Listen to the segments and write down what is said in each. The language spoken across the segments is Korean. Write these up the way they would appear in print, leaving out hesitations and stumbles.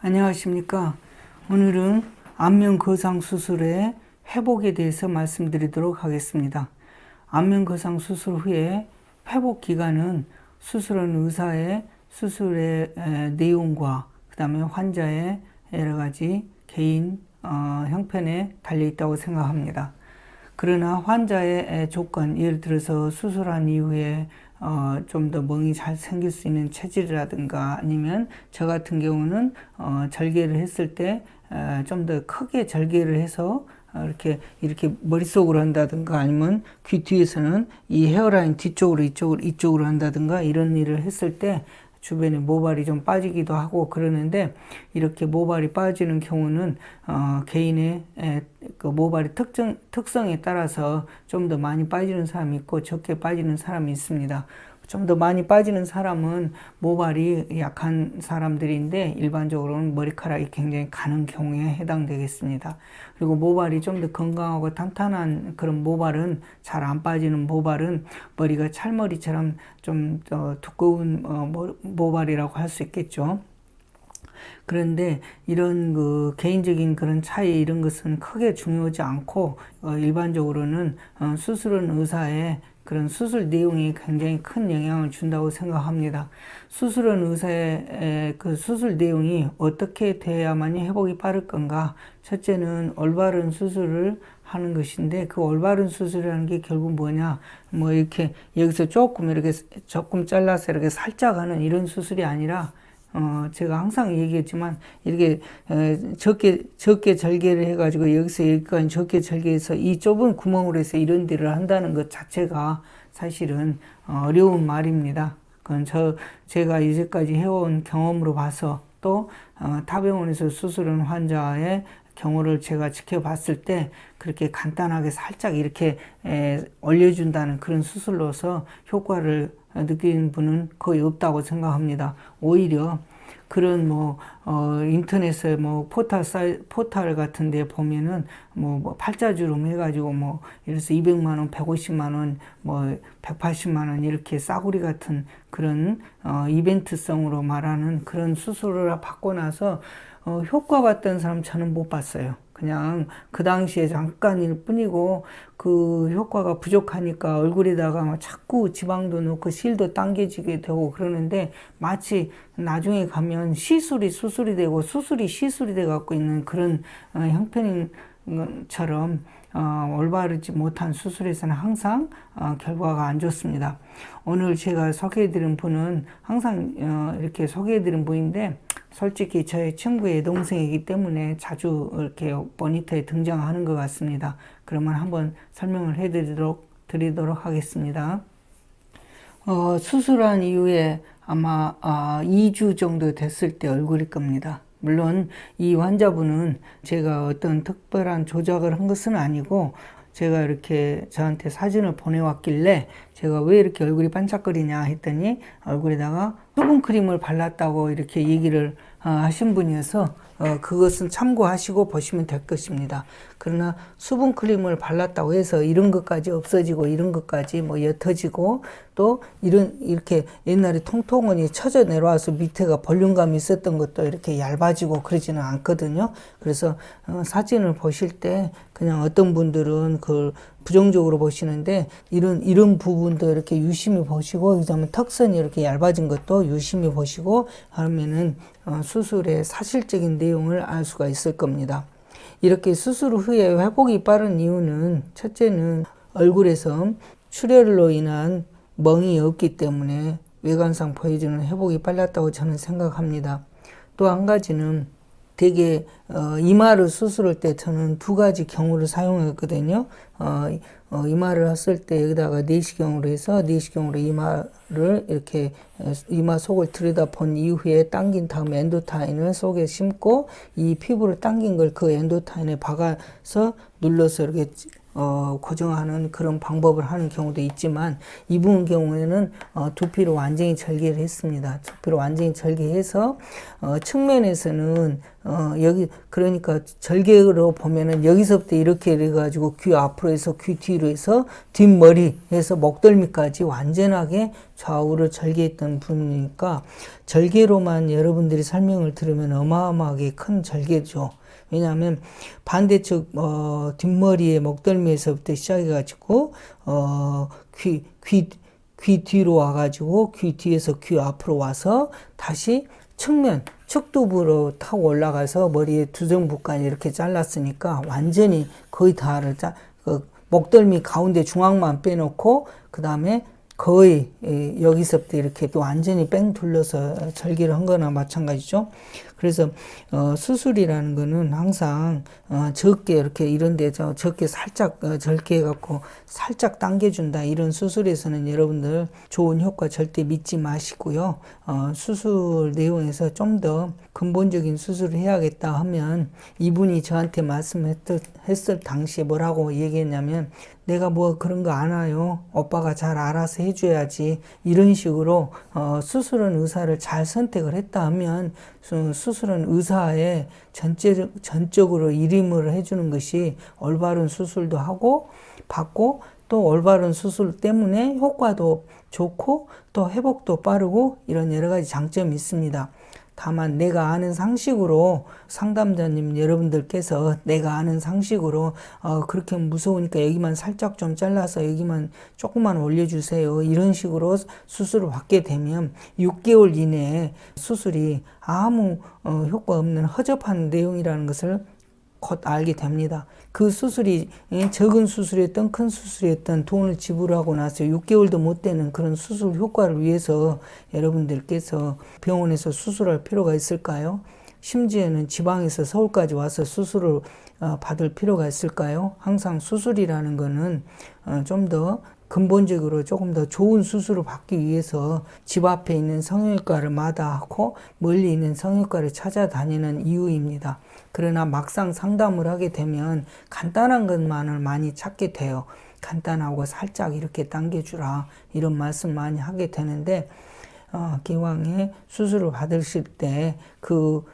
안녕하십니까. 오늘은 안면 거상 수술의 회복에 대해서 말씀드리도록 하겠습니다. 안면 거상 수술 후에 회복 기간은 수술한 의사의 수술의 내용과 그 다음에 환자의 여러 가지 개인 형편에 달려 있다고 생각합니다. 그러나 환자의 조건, 예를 들어서 수술한 이후에 좀 더 멍이 잘 생길 수 있는 체질이라든가 아니면 저 같은 경우는 절개를 했을 때 좀 더 크게 절개를 해서 이렇게 머릿속으로 한다든가 아니면 귀 뒤에서는 이 헤어라인 뒤쪽으로 이쪽으로 한다든가 이런 일을 했을 때 주변에 모발이 좀 빠지기도 하고 그러는데, 이렇게 모발이 빠지는 경우는 개인의 그 모발의 특성에 따라서 좀 더 많이 빠지는 사람이 있고 적게 빠지는 사람이 있습니다. 좀 더 많이 빠지는 사람은 모발이 약한 사람들인데 일반적으로는 머리카락이 굉장히 가는 경우에 해당되겠습니다. 그리고 모발이 좀 더 건강하고 탄탄한 그런 모발은, 잘 안 빠지는 모발은 머리가 찰머리처럼 좀 두꺼운 모발이라고 할 수 있겠죠. 그런데 이런 그 개인적인 그런 차이, 이런 것은 크게 중요하지 않고 일반적으로는 수술은 의사의 그런 수술 내용이 굉장히 큰 영향을 준다고 생각합니다. 수술은 의사의 그 수술 내용이 어떻게 돼야만이 회복이 빠를 건가? 첫째는 올바른 수술을 하는 것인데, 그 올바른 수술이라는 게 결국 뭐냐? 뭐 이렇게 여기서 조금 잘라서 이렇게 살짝 하는 이런 수술이 아니라, 제가 항상 얘기했지만, 이렇게, 적게 절개를 해가지고, 여기서 여기까지 적게 절개해서 이 좁은 구멍으로 해서 이런 데를 한다는 것 자체가 사실은 어려운 말입니다. 그건 제가 이제까지 해온 경험으로 봐서, 또, 타 병원에서 수술한 환자의 경우를 제가 지켜봤을 때, 그렇게 간단하게 살짝 이렇게 올려준다는 그런 수술로서 효과를 느끼는 분은 거의 없다고 생각합니다. 오히려 그런 인터넷에 포탈 같은 데 보면은 팔자주름 해가지고 예를 들어서 200만원, 150만원, 180만원 이렇게 싸구리 같은 그런 이벤트성으로 말하는 그런 수술을 받고 나서 효과 봤던 사람 저는 못 봤어요. 그냥 그 당시에 잠깐일 뿐이고, 그 효과가 부족하니까 얼굴에다가 자꾸 지방도 넣고 실도 당겨지게 되고 그러는데, 마치 나중에 가면 시술이 수술이 되고 수술이 시술이 돼 갖고 있는 그런 형편인 것처럼 올바르지 못한 수술에서는 항상 결과가 안 좋습니다. 오늘 제가 소개해드린 분은 항상 이렇게 소개해드린 분인데, 솔직히 저의 친구의 동생이기 때문에 자주 이렇게 모니터에 등장하는 것 같습니다. 그러면 한번 설명을 드리도록 하겠습니다. 수술한 이후에 아마 2주 정도 됐을 때 얼굴일 겁니다. 물론 이 환자분은 제가 어떤 특별한 조작을 한 것은 아니고, 제가 이렇게 저한테 사진을 보내왔길래 제가 왜 이렇게 얼굴이 반짝거리냐 했더니 얼굴에다가 수분크림을 발랐다고 이렇게 얘기를 하신 분이어서 그것은 참고하시고 보시면 될 것입니다. 그러나 수분크림을 발랐다고 해서 이런 것까지 없어지고 이런 것까지 옅어지고, 또 이렇게 옛날에 통통원이 쳐져 내려와서 밑에가 볼륨감이 있었던 것도 이렇게 얇아지고 그러지는 않거든요. 그래서 사진을 보실 때 그냥 어떤 분들은 그걸 부정적으로 보시는데, 이런 부분도 이렇게 유심히 보시고, 그다음에 턱선이 이렇게 얇아진 것도 유심히 보시고 하면은 수술의 사실적인 내용을 알 수가 있을 겁니다. 이렇게 수술 후에 회복이 빠른 이유는, 첫째는 얼굴에서 출혈로 인한 멍이 없기 때문에 외관상 보여주는 회복이 빨랐다고 저는 생각합니다. 또 한 가지는, 되게 이마를 수술할 때 저는 두 가지 경우를 사용했거든요. 이마를 했을 때 여기다가 내시경으로 해서 내시경으로 이마를 이렇게 이마 속을 들여다본 이후에 당긴 다음에 엔도타인을 속에 심고, 이 피부를 당긴 걸 그 엔도타인에 박아서 눌러서 이렇게 고정하는 그런 방법을 하는 경우도 있지만, 이분 경우에는 두피로 완전히 절개를 했습니다. 두피로 완전히 절개해서 측면에서는 여기 그러니까 절개로 보면은 여기서부터 이렇게 해가지고 귀 앞으로 해서 귀 뒤로 해서 뒷머리에서 목덜미까지 완전하게 좌우를 절개했던 분이니까 절개로만 여러분들이 설명을 들으면 어마어마하게 큰 절개죠. 왜냐하면 반대쪽 뒷머리에 목덜미에서부터 시작해가지고 귀 뒤로 와가지고 귀 뒤에서 귀 앞으로 와서 다시 측면 측두부로 타고 올라가서 머리에 두정부까지 이렇게 잘랐으니까 완전히 거의 다를 목덜미 가운데 중앙만 빼놓고 그 다음에 거의 여기서부터 이렇게 또 완전히 뺑 둘러서 절개를 한 거나 마찬가지죠. 그래서 수술이라는 거는 항상 적게 이렇게 이런 데서 적게 살짝 절개 해갖고 살짝 당겨준다, 이런 수술에서는 여러분들 좋은 효과 절대 믿지 마시고요. 수술 내용에서 좀 더 근본적인 수술을 해야겠다 하면, 이분이 저한테 말씀했을 당시에 뭐라고 얘기했냐면, 내가 뭐 그런 거 안 와요, 오빠가 잘 알아서 해줘야지, 이런 식으로 수술은 의사를 잘 선택을 했다 하면 수술은 의사의 전적으로 일임을 해주는 것이 올바른 수술도 하고 받고, 또 올바른 수술 때문에 효과도 좋고 또 회복도 빠르고 이런 여러 가지 장점이 있습니다. 다만 내가 아는 상식으로, 상담자님 여러분들께서 내가 아는 상식으로 그렇게 무서우니까 여기만 살짝 좀 잘라서 여기만 조금만 올려주세요, 이런 식으로 수술을 받게 되면 6개월 이내에 수술이 아무 효과 없는 허접한 내용이라는 것을 곧 알게 됩니다. 그 수술이 적은 수술이었던 큰 수술이었던 돈을 지불하고 나서 6개월도 못 되는 그런 수술 효과를 위해서 여러분들께서 병원에서 수술할 필요가 있을까요? 심지어는 지방에서 서울까지 와서 수술을 받을 필요가 있을까요? 항상 수술이라는 거는 좀 더 근본적으로 조금 더 좋은 수술을 받기 위해서 집 앞에 있는 성형외과를 마다하고 멀리 있는 성형외과를 찾아다니는 이유입니다. 그러나 막상 상담을 하게 되면 간단한 것만을 많이 찾게 돼요. 간단하고 살짝 이렇게 당겨주라, 이런 말씀 많이 하게 되는데, 기왕에 수술을 받으실 때 그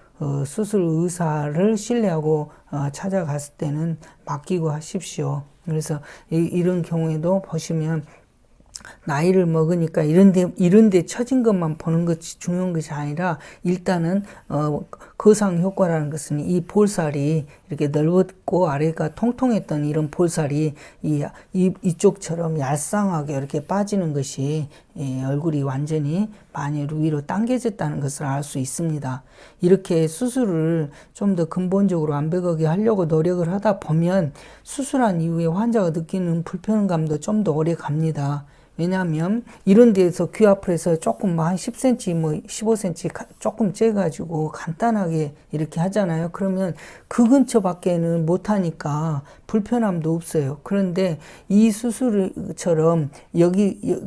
수술 의사를 신뢰하고 찾아갔을 때는 맡기고 하십시오. 그래서 이런 경우에도 보시면 나이를 먹으니까 이런데 처진 것만 보는 것이 중요한 것이 아니라, 일단은 거상 효과라는 것은 이 볼살이 이렇게 넓었고 아래가 통통했던 이런 볼살이 이쪽처럼 얄쌍하게 이렇게 빠지는 것이 얼굴이 완전히 많이 위로 당겨졌다는 것을 알 수 있습니다. 이렇게 수술을 좀 더 근본적으로 완벽하게 하려고 노력을 하다 보면 수술한 이후에 환자가 느끼는 불편감도 좀 더 오래 갑니다. 왜냐하면 이런 데에서 귀 앞으로 해서 조금 한 10cm, 뭐 15cm 조금 째가지고 간단하게 이렇게 하잖아요. 그러면 그 근처밖에는 못하니까 불편함도 없어요. 그런데 이 수술처럼 여기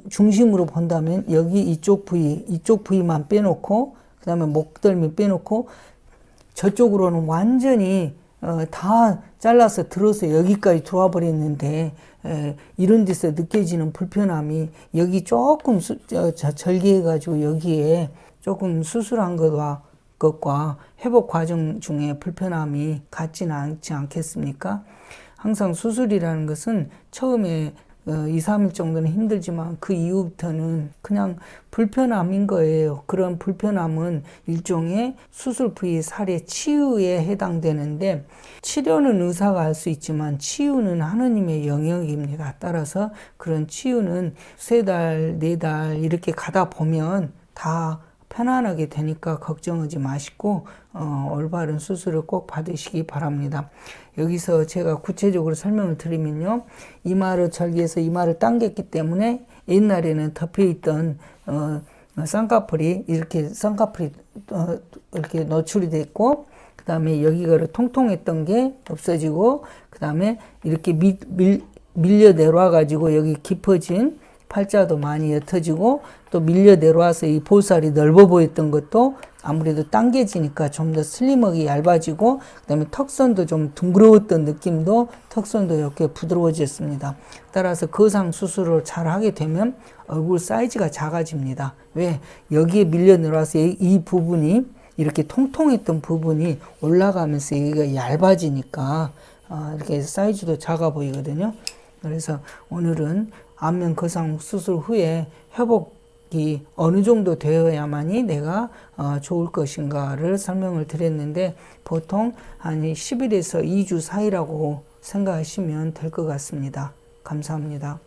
중심으로 본다면 여기 이쪽 부위만 빼놓고, 그 다음에 목덜미 빼놓고, 저쪽으로는 완전히 다 잘라서 들어서 여기까지 들어와 버렸는데, 이런 데서 느껴지는 불편함이 여기 조금 절개해가지고 여기에 조금 수술한 것과 회복 과정 중에 불편함이 같지는 않지 않겠습니까? 항상 수술이라는 것은 처음에 2, 3일 정도는 힘들지만 그 이후부터는 그냥 불편함인 거예요. 그런 불편함은 일종의 수술 부위 살의 치유에 해당되는데, 치료는 의사가 할 수 있지만 치유는 하느님의 영역입니다. 따라서 그런 치유는 3달, 4달 이렇게 가다 보면 다 편안하게 되니까 걱정하지 마시고 올바른 수술을 꼭 받으시기 바랍니다. 여기서 제가 구체적으로 설명을 드리면요, 이마를 절개해서 이마를 당겼기 때문에 옛날에는 덮여있던 쌍꺼풀이 이렇게 이렇게 노출이 됐고, 그 다음에 여기가 통통했던 게 없어지고, 그 다음에 이렇게 밀려 내려와 가지고 여기 깊어진 팔자도 많이 옅어지고, 또 밀려 내려와서 이 볼살이 넓어 보였던 것도 아무래도 당겨지니까 좀 더 슬림하게 얇아지고, 그 다음에 턱선도 좀 둥그러웠던 느낌도 턱선도 이렇게 부드러워졌습니다. 따라서 거상 수술을 잘 하게 되면 얼굴 사이즈가 작아집니다. 왜? 여기에 밀려 내려와서 이 부분이 이렇게 통통했던 부분이 올라가면서 이게 얇아지니까 이렇게 사이즈도 작아 보이거든요. 그래서 오늘은 안면 거상 수술 후에 회복이 어느 정도 되어야만이 내가 좋을 것인가를 설명을 드렸는데, 보통 한 10일에서 2주 사이라고 생각하시면 될 것 같습니다. 감사합니다.